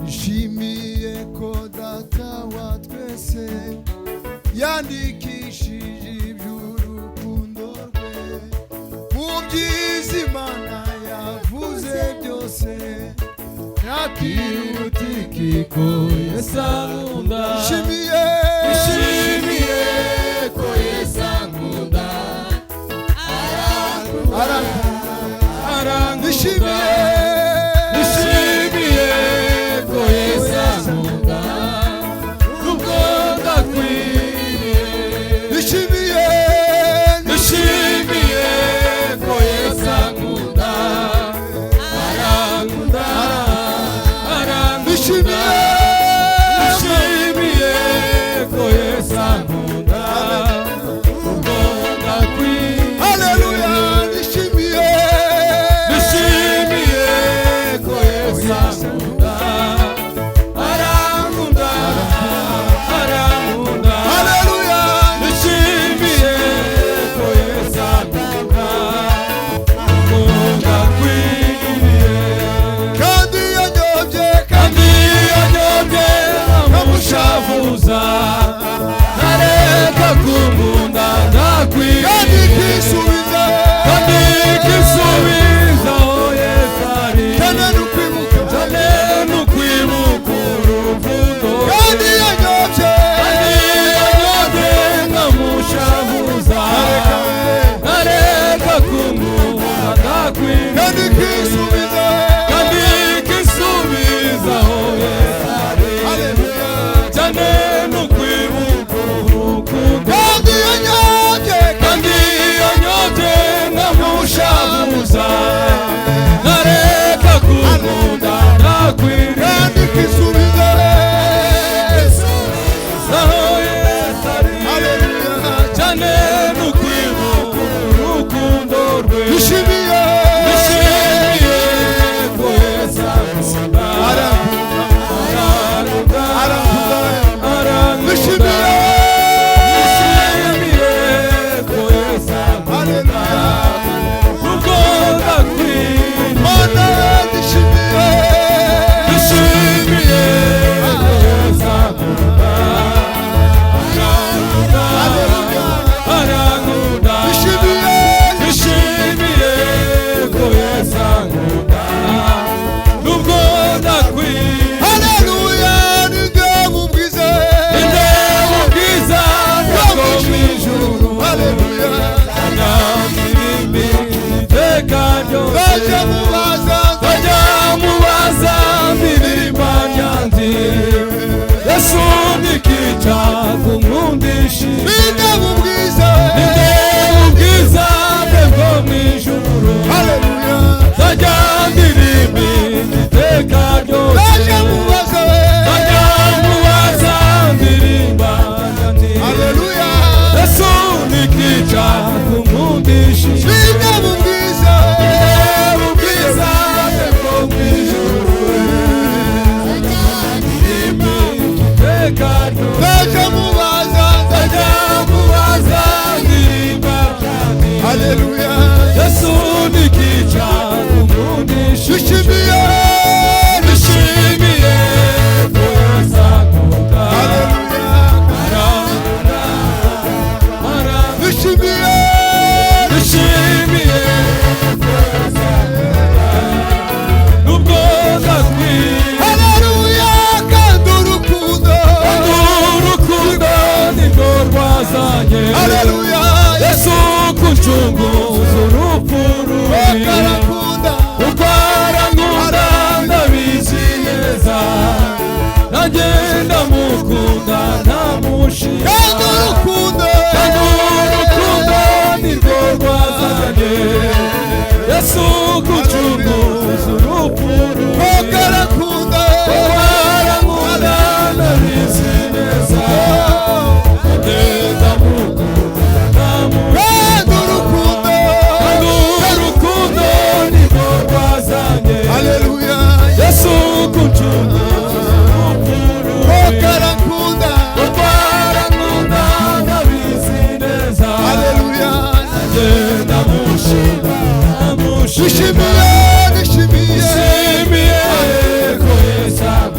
Nishimiye ko data wa twese yandikishije iby'urukundo rwe mu byiza Imana yavuze byose Nakirutikiko Yesu ankunda. Nishimiye ko Yesu ankunda. Nishimiye ko Yesu ankunda. Nubwo ndakwiriye. Nishimiye ko Yesu ankunda. Nishimiye ko Yesu ankunda. Nubwo ndakwiriye. Haleluya. Nishimiye ko Yesu ankunda. Arankunda. Haleluya. Nishimiye ko Yesu ankunda. Nubwo ndakwiriye. kandi yanyobye nkamushavuza. Ntareka kunkunda ndakwiriye. kandi kisubiza aho Yesu ari. cyane n'ukwibuka urukundo. kandi yanyobye nkamushavuza. Ntareka kunkunda ndakwiriye. kandi kisubiza aho Yesu ari. Haleluya. cyane n'ukwibuka urukundo. kandi yanyobye nkamushavuza. Ntareka kunkunda ndakwiriye. kandi kisubiza aho Yesu ari. Haleluya. cyane n'ukwibuka urukundo rwe. Nishimiye ko Yesu ankunda. Nishimiye ko Yesu ankunda. Nubwo ndakwiriye. Nishimiye ko Yesu ankunda. Arankunda. Nishimiye ko Yesu ankunda. Nubwo ndakwiriye. Haleluya. Ningabo ubwiza ubwiza bwo mu ijuru. Haleluya. Namirimbi iteka ryose. Bajya mubaza ndirimba ryanjye. Yesu ndikica kunkundisha. Ningabo ubwiza ubwiza bwe bwo mu ijuru. Haleluya. Nzajya ndirimba iteka ryose. Bajya mubaza ndirimba ryanjye. Haleluya. Yesu ndikica kunkundisha. Ningabo ubwiza ubwiza bwe bwo mu ijuru. Ndirimba iteka ryose. Bajya mubaza ndirimba ryanjye. Haleluya. Yesu ndikica kunkundisha. Nishimiye ko Yesu ankunda. Haleluya. Nishimiye ko Yesu ankunda. Nubwo ndakwiriye. Haleluya. kandi urukundo nirwo rwazanye. Haleluya. Yesu kuncunguza urupfu rubi. Karakunda Ukarankunda ndabizi neza. Nanjye ndamukunda ntamushima. kandi urukundo nirwo rwazanye. Yesu kuncunguza urupfu rubi. karakunda Ukarankunda ndabizi neza. Nanjye ndamukunda ntamushima. kandi urukundo nirwo rwazanye. Haleluya. Yesu kuncunguza urupfu rubi. karakunda Ukarankunda ndabizi neza. Haleluya. Nanjye ndamushima. Nishimiye Nishimiye ko Yesu ankunda.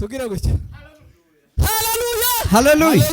tugire gutya. haleluya. Haleluya.